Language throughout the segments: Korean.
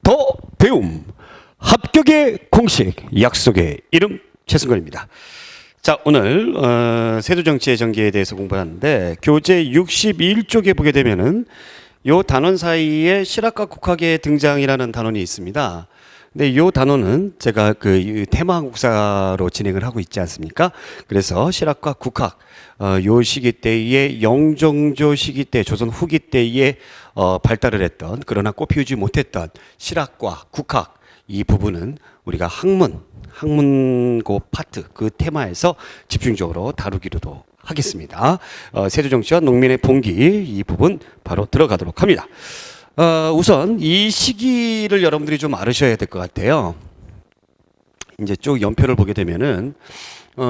더 배움 합격의 공식 약속의 이름 최승건입니다. 자, 오늘 세두정치의 전기에 대해서 공부하는데 교재 61쪽에 보게 되면은 요 단원 사이에 실학과 국학의 등장이라는 단원이 있습니다. 근데 요 단원은 제가 그 테마 한국사로 진행을 하고 있지 않습니까? 그래서 실학과 국학 요 시기 때에 영종조 시기 때 조선 후기 때에 발달을 했던 그러나 꽃피우지 못했던 실학과 국학 이 부분은 우리가 학문고 파트 그 테마에서 집중적으로 다루기로도 하겠습니다. 세두정치와 농민의 봉기 이 부분 바로 들어가도록 합니다. 우선 이 시기를 여러분들이 좀 알으셔야 될 것 같아요. 이제 쭉 연표를 보게 되면은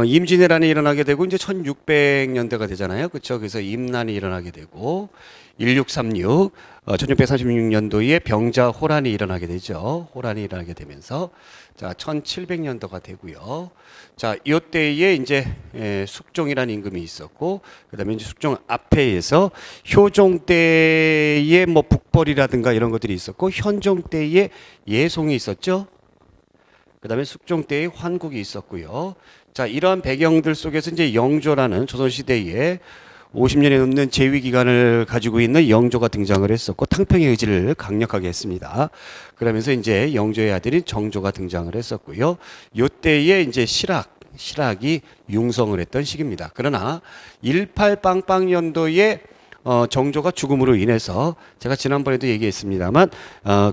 임진왜란이 일어나게 되고 이제 1600년대가 되잖아요. 그렇죠? 그래서 임난이 일어나게 되고 1636 1636년도에 병자호란이 일어나게 되죠. 호란이 일어나게 되면서 자 1700년도가 되고요. 자 이때에 이제 숙종이라는 임금이 있었고 그다음에 이제 숙종 앞에에서 효종 때에 뭐 북벌이라든가 이런 것들이 있었고 현종 때에 예송이 있었죠. 그다음에 숙종 때에 환국이 있었고요. 자 이러한 배경들 속에서 이제 영조라는 조선시대에 50년이 넘는 재위 기간을 가지고 있는 영조가 등장을 했었고 탕평의 의지를 강력하게 했습니다. 그러면서 이제 영조의 아들인 정조가 등장을 했었고요. 요때에 이제 실학이 융성을 했던 시기입니다. 그러나 18빵빵년도에 정조가 죽음으로 인해서 제가 지난번에도 얘기했습니다만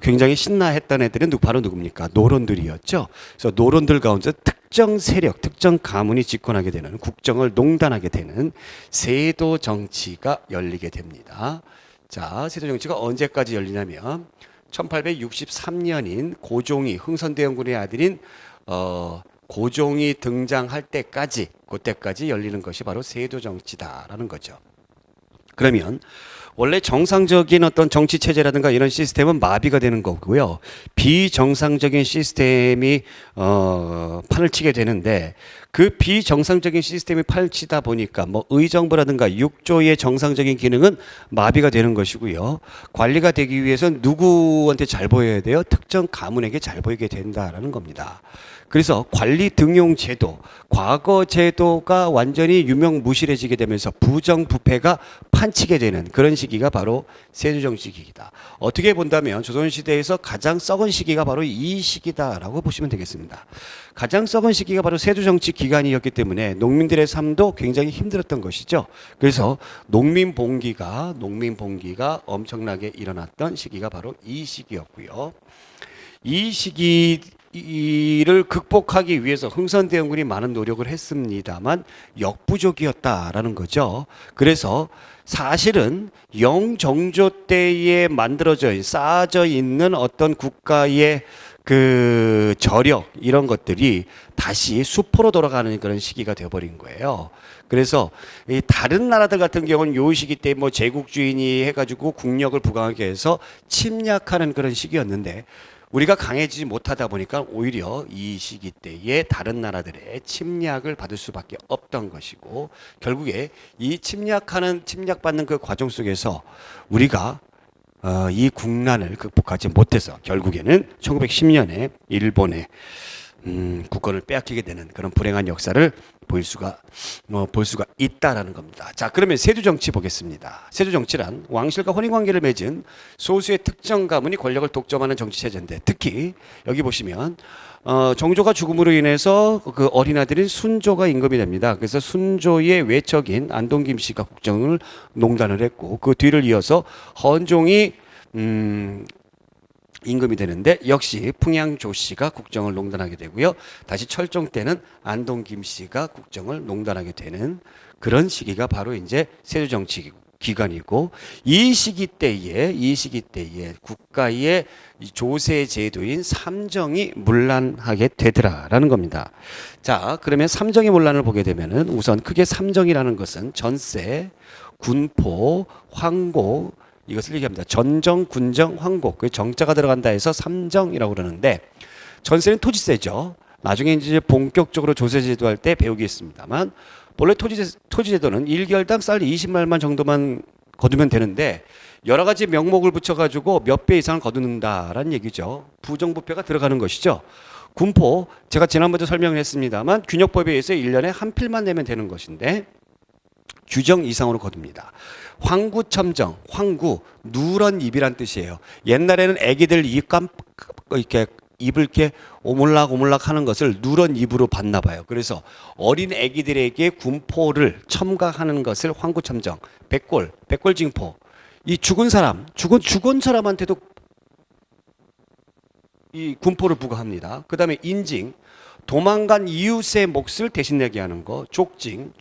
굉장히 신나했던 애들은 바로 누굽니까? 노론들이었죠. 그래서 노론들 가운데 특정 세력, 특정 가문이 집권하게 되는 국정을 농단하게 되는 세도 정치가 열리게 됩니다. 자, 세도 정치가 언제까지 열리냐면 1863년인 고종이 흥선대원군의 아들인 고종이 등장할 때까지 그때까지 열리는 것이 바로 세도 정치다라는 거죠. 그러면 원래 정상적인 어떤 정치 체제라든가 이런 시스템은 마비가 되는 거고요. 비정상적인 시스템이 판을 치게 되는데 그 비정상적인 시스템이 판을 치다 보니까 뭐 의정부라든가 육조의 정상적인 기능은 마비가 되는 것이고요. 관리가 되기 위해서는 누구한테 잘 보여야 돼요? 특정 가문에게 잘 보이게 된다라는 겁니다. 그래서 관리 등용 제도, 과거 제도가 완전히 유명무실해지게 되면서 부정부패가 판치게 되는 그런 시기가 바로 세조정치 시기이다. 어떻게 본다면 조선시대에서 가장 썩은 시기가 바로 이 시기다라고 보시면 되겠습니다. 가장 썩은 시기가 바로 세조정치 기간이었기 때문에 농민들의 삶도 굉장히 힘들었던 것이죠. 그래서 농민봉기가 엄청나게 일어났던 시기가 바로 이 시기였고요. 이 시기를 극복하기 위해서 흥선대원군이 많은 노력을 했습니다만 역부족이었다라는 거죠. 그래서 사실은 영정조 때에 쌓아져 있는 어떤 국가의 그 저력 이런 것들이 다시 수포로 돌아가는 그런 시기가 되어버린 거예요. 그래서 이 다른 나라들 같은 경우는 요 시기 때 뭐 제국주의니 해가지고 국력을 부강하게 해서 침략하는 그런 시기였는데 우리가 강해지지 못하다 보니까 오히려 이 시기 때에 다른 나라들의 침략을 받을 수밖에 없던 것이고 결국에 이 침략받는 그 과정 속에서 우리가 이 국난을 극복하지 못해서 결국에는 1910년에 일본의 국권을 빼앗기게 되는 그런 불행한 역사를 볼 수가 있다라는 겁니다. 자, 그러면 세두정치 보겠습니다. 세두정치란 왕실과 혼인관계를 맺은 소수의 특정 가문이 권력을 독점하는 정치체제인데 특히 여기 보시면 정조가 죽음으로 인해서 그 어린 아들인 순조가 임금이 됩니다. 그래서 순조의 외척인 안동 김씨가 국정을 농단을 했고 그 뒤를 이어서 헌종이 임금이 되는데 역시 풍양조 씨가 국정을 농단하게 되고요. 다시 철종 때는 안동 김씨가 국정을 농단하게 되는 그런 시기가 바로 이제 세조정치 기간이고 이 시기 때에 국가의 조세 제도인 삼정이 문란하게 되더라라는 겁니다. 자, 그러면 삼정의 문란을 보게 되면은 우선 크게 삼정이라는 것은 전세, 군포, 황고 이것을 얘기합니다. 전정, 군정, 황곡. 그 정자가 들어간다 해서 삼정이라고 그러는데 전세는 토지세죠. 나중에 이제 본격적으로 조세제도 할 때 배우겠습니다만 본래 토지제도는 1개월당 쌀 20말만 정도만 거두면 되는데 여러 가지 명목을 붙여가지고 몇 배 이상을 거둔다라는 얘기죠. 부정부패가 들어가는 것이죠. 군포 제가 지난번에도 설명을 했습니다만 균역법에 의해서 1년에 한 필만 내면 되는 것인데 규정 이상으로 거둡니다. 황구첨정, 황구, 누런 입이란 뜻이에요. 옛날에는 애기들 이렇게 입을 이렇게 오물락 하는 것을 누런 입으로 봤나 봐요. 그래서 어린 애기들에게 군포를 첨가하는 것을 황구첨정, 백골징포. 이 죽은 사람한테도 이 군포를 부과합니다. 그 다음에 인징, 도망간 이웃의 몫을 대신내게 하는 거, 족징,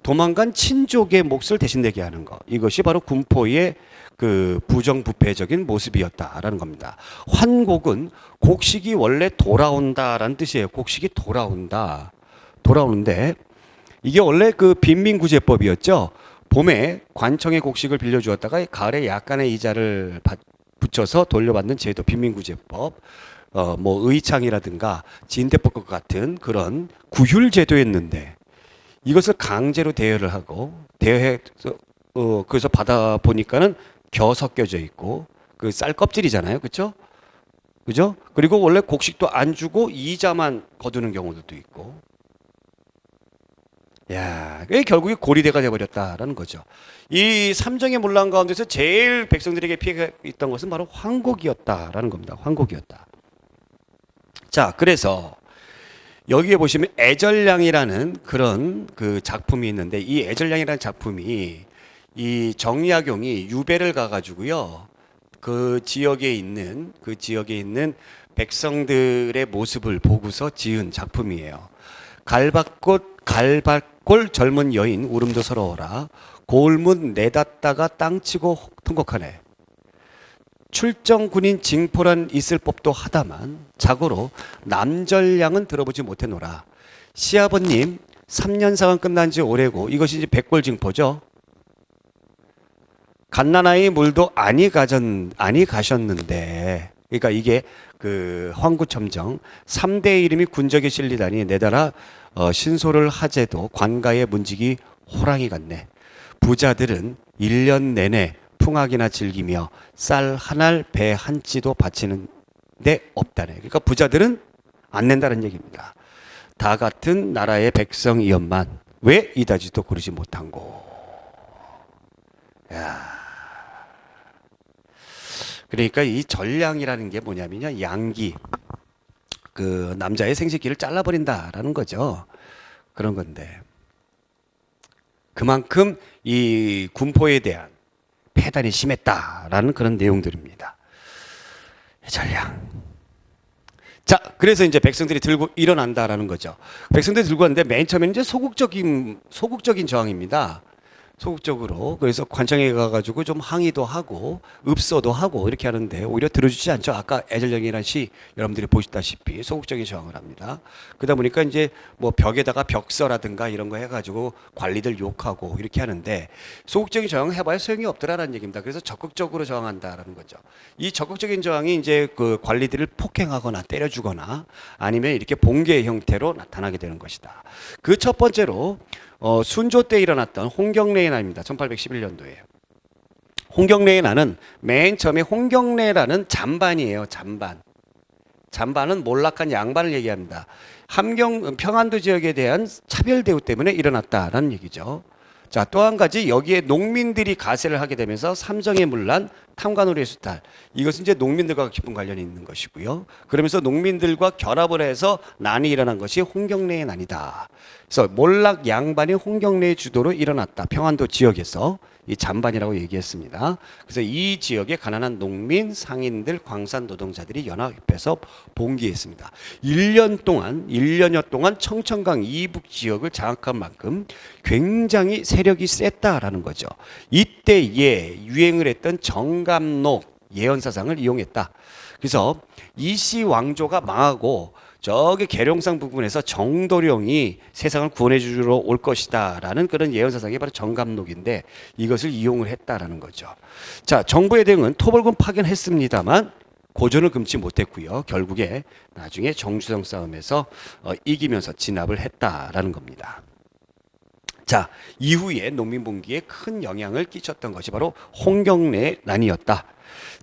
도망간 친족의 몫을 대신내게 하는 거. 이것이 바로 군포의 그 부정부패적인 모습이었다라는 겁니다. 환곡은 곡식이 원래 돌아온다라는 뜻이에요. 곡식이 돌아오는데 이게 원래 그 빈민구제법이었죠. 봄에 관청의 곡식을 빌려주었다가 가을에 약간의 이자를 붙여서 돌려받는 제도, 빈민구제법. 뭐 의창이라든가 진대법과 같은 그런 구휼제도였는데 이것을 강제로 대여를 하고 대여해서 그래서 받아 보니까는 겨 섞여져 있고 그 쌀 껍질이잖아요, 그렇죠? 그죠? 그리고 원래 곡식도 안 주고 이자만 거두는 경우도 있고, 야, 그게 결국에 고리대가 돼버렸다라는 거죠. 이 삼정의 문란 가운데서 제일 백성들에게 피해가 있던 것은 바로 황곡이었다라는 겁니다. 황곡이었다. 자, 그래서 여기에 보시면 애절량이라는 그런 그 작품이 있는데 이 애절량이라는 작품이 이 정약용이 유배를 가가지고요 그 지역에 있는 백성들의 모습을 보고서 지은 작품이에요. 갈밭골 젊은 여인 울음도 서러워라. 고울문 내닫다가 땅치고 통곡하네. 출정 군인 징포란 있을 법도 하다만 자고로 남절량은 들어보지 못해노라. 시아버님 3년상은 끝난 지 오래고 이것이 이제 백골징포죠. 갓난아이 물도 아니 가셨는데 그러니까 이게 그 황구첨정 3대 이름이 군적에 실리다니 내달아 신소를 하제도 관가의 문직이 호랑이 같네. 부자들은 1년 내내 풍악이나 즐기며 쌀 한 알 배 한 찌도 바치는 데 없다네. 그러니까 부자들은 안 낸다는 얘기입니다. 다 같은 나라의 백성이었만 왜 이다지도 고르지 못한고. 야. 그러니까 이 전량이라는 게 뭐냐면요, 양기, 그 남자의 생식기를 잘라버린다라는 거죠. 그런 건데 그만큼 이 군포에 대한 폐단이 심했다라는 그런 내용들입니다. 전량. 자, 그래서 이제 백성들이 들고 일어난다라는 거죠. 백성들이 들고 왔는데 맨 처음에는 이제 소극적인 저항입니다. 소극적으로. 그래서 관청에 가가지고 좀 항의도 하고 읍소도 하고 이렇게 하는데 오히려 들어주지 않죠. 아까 애절령이라는 시 여러분들이 보시다시피 소극적인 저항을 합니다. 그러다 보니까 이제 뭐 벽에다가 벽서라든가 이런 거 해가지고 관리들 욕하고 이렇게 하는데 소극적인 저항을 해봐야 소용이 없더라라는 얘기입니다. 그래서 적극적으로 저항한다라는 거죠. 이 적극적인 저항이 이제 그 관리들을 폭행하거나 때려주거나 아니면 이렇게 봉쇄의 형태로 나타나게 되는 것이다. 그 첫 번째로 순조 때 일어났던 홍경래의 날입니다. 1811년도에. 홍경래의 날은 맨 처음에 홍경래라는 잠반이에요. 잠반은 몰락한 양반을 얘기합니다. 평안도 지역에 대한 차별 대우 때문에 일어났다라는 얘기죠. 자, 또 한 가지 여기에 농민들이 가세를 하게 되면서 삼정의 문란, 탐관오리의 수탈. 이것은 이제 농민들과 깊은 관련이 있는 것이고요. 그러면서 농민들과 결합을 해서 난이 일어난 것이 홍경래의 난이다. 그래서 몰락 양반이 홍경래의 주도로 일어났다. 평안도 지역에서 이 잠반이라고 얘기했습니다. 그래서 이 지역에 가난한 농민, 상인들, 광산 노동자들이 연합해서 봉기했습니다. 1년여 동안 청천강 이북 지역을 장악한 만큼 굉장히 세력이 셌다라는 거죠. 이때에 유행을 했던 정감록 예언사상을 이용했다. 그래서 이씨 왕조가 망하고 저기 계룡산 부근에서 정도령이 세상을 구원해 주러 올 것이다 라는 그런 예언사상이 바로 정감록인데 이것을 이용을 했다라는 거죠. 자, 정부의 대응은 토벌군 파견했습니다만 고전을 금치 못했고요. 결국에 나중에 정주성 싸움에서 이기면서 진압을 했다라는 겁니다. 자, 이후에 농민분기에 큰 영향을 끼쳤던 것이 바로 홍경래난이었다.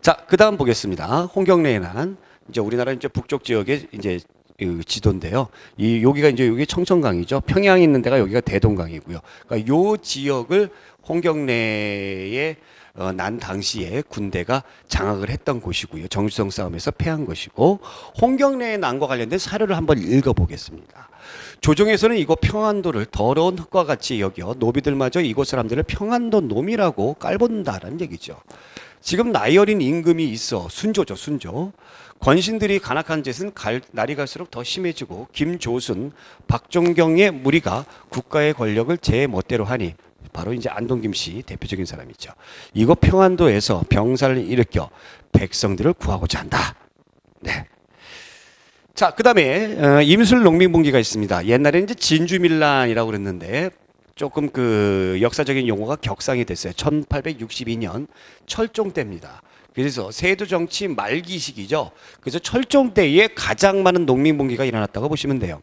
자, 그다음 보겠습니다. 홍경래난 이제 우리나라 이제 북쪽 지역의 이제 그 지도인데요. 이 여기가 이제 여기 청천강이죠. 평양이 있는 데가 여기가 대동강이고요. 그러니까 요 지역을 홍경래의 난 당시에 군대가 장악을 했던 곳이고요. 정주성 싸움에서 패한 것이고, 홍경래의 난과 관련된 사료를 한번 읽어보겠습니다. 조정에서는 이곳 평안도를 더러운 흙과 같이 여겨 노비들마저 이곳 사람들을 평안도 놈이라고 깔본다라는 얘기죠. 지금 나이 어린 임금이 있어 순조죠, 순조. 권신들이 간악한 짓은 날이 갈수록 더 심해지고 김조순, 박종경의 무리가 국가의 권력을 제 멋대로 하니 바로 이제 안동김 씨 대표적인 사람이죠. 이곳 평안도에서 병사를 일으켜 백성들을 구하고자 한다. 네. 자, 그다음에 임술 농민분기가 있습니다. 옛날에는 이제 진주밀란이라고 그랬는데 조금 그 역사적인 용어가 격상이 됐어요. 1862년 철종 때입니다. 그래서 세도 정치 말기 시기죠. 그래서 철종 때에 가장 많은 농민분기가 일어났다고 보시면 돼요.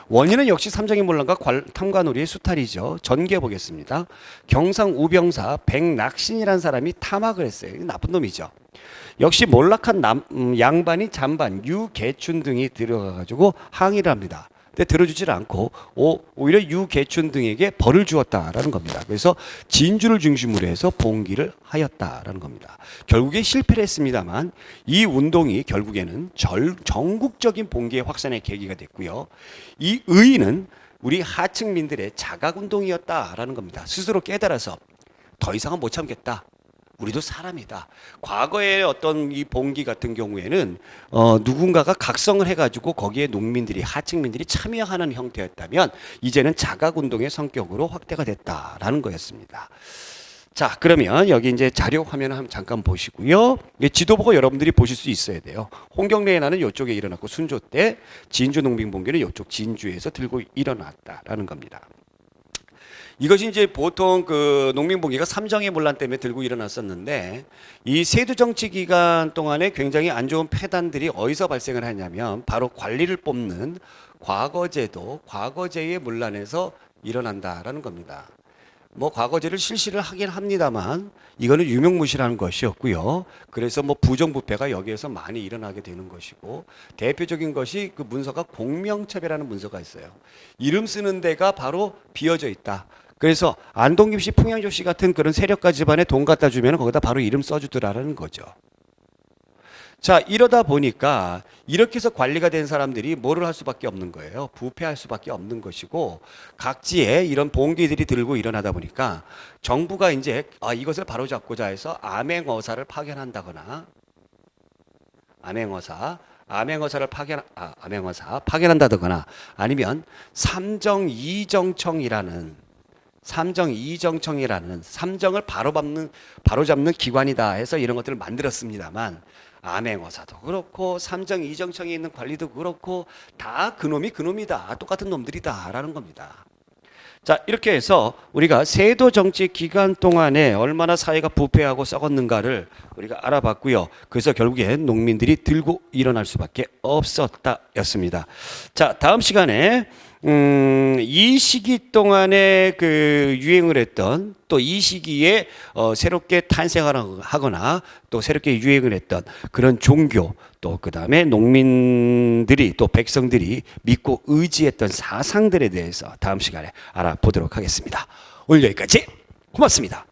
원인은 역시 삼정인문란과 탐관오리의 수탈이죠. 전개 보겠습니다. 경상 우병사 백낙신이라는 사람이 탐악을 했어요. 나쁜 놈이죠. 역시 몰락한 양반이 잔반, 유계춘 등이 들어가가지고 항의를 합니다. 근데 들어주질 않고 오히려 유계춘 등에게 벌을 주었다라는 겁니다. 그래서 진주를 중심으로 해서 봉기를 하였다라는 겁니다. 결국에 실패를 했습니다만 이 운동이 결국에는 전국적인 봉기의 확산의 계기가 됐고요. 이 의의는 우리 하층민들의 자각운동이었다라는 겁니다. 스스로 깨달아서 더 이상은 못 참겠다. 우리도 사람이다. 과거의 어떤 이 봉기 같은 경우에는 누군가가 각성을 해가지고 거기에 농민들이 하층민들이 참여하는 형태였다면 이제는 자각운동의 성격으로 확대가 됐다라는 거였습니다. 자, 그러면 여기 이제 자료 화면을 한번 잠깐 보시고요. 지도 보고 여러분들이 보실 수 있어야 돼요. 홍경래의 난은 이쪽에 일어났고 순조 때 진주 농민봉기는 이쪽 진주에서 들고 일어났다라는 겁니다. 이것이 이제 보통 그 농민봉기가 삼정의 문란 때문에 들고 일어났었는데 이 세두 정치 기간 동안에 굉장히 안 좋은 폐단들이 어디서 발생을 하냐면 바로 관리를 뽑는 과거제의 문란에서 일어난다라는 겁니다. 뭐 과거제를 실시를 하긴 합니다만 이거는 유명무실한 것이었고요. 그래서 뭐 부정부패가 여기에서 많이 일어나게 되는 것이고 대표적인 것이 그 문서가 공명첩이라는 문서가 있어요. 이름 쓰는 데가 바로 비어져 있다. 그래서 안동김 씨, 풍양조 씨 같은 그런 세력가 집안에 돈 갖다 주면 거기다 바로 이름 써주더라는 거죠. 자, 이러다 보니까 이렇게 해서 관리가 된 사람들이 뭐를 할 수밖에 없는 거예요. 부패할 수밖에 없는 것이고 각지에 이런 봉기들이 들고 일어나다 보니까 정부가 이제 이것을 바로잡고자 해서 암행어사를 파견한다거나 암행어사를 파견한다거나 아니면 삼정이정청이라는 삼정을 바로잡는 기관이다 해서 이런 것들을 만들었습니다만 암행어사도 그렇고 삼정이정청에 있는 관리도 그렇고 다 그놈이다. 똑같은 놈들이다라는 겁니다. 자, 이렇게 해서 우리가 세도 정치 기간 동안에 얼마나 사회가 부패하고 썩었는가를 우리가 알아봤고요. 그래서 결국엔 농민들이 들고 일어날 수밖에 없었다였습니다. 자, 다음 시간에 이 시기 동안에 그 유행을 했던 또 이 시기에 새롭게 탄생하거나 또 새롭게 유행을 했던 그런 종교 또 그다음에 농민들이 또 백성들이 믿고 의지했던 사상들에 대해서 다음 시간에 알아보도록 하겠습니다. 오늘 여기까지 고맙습니다.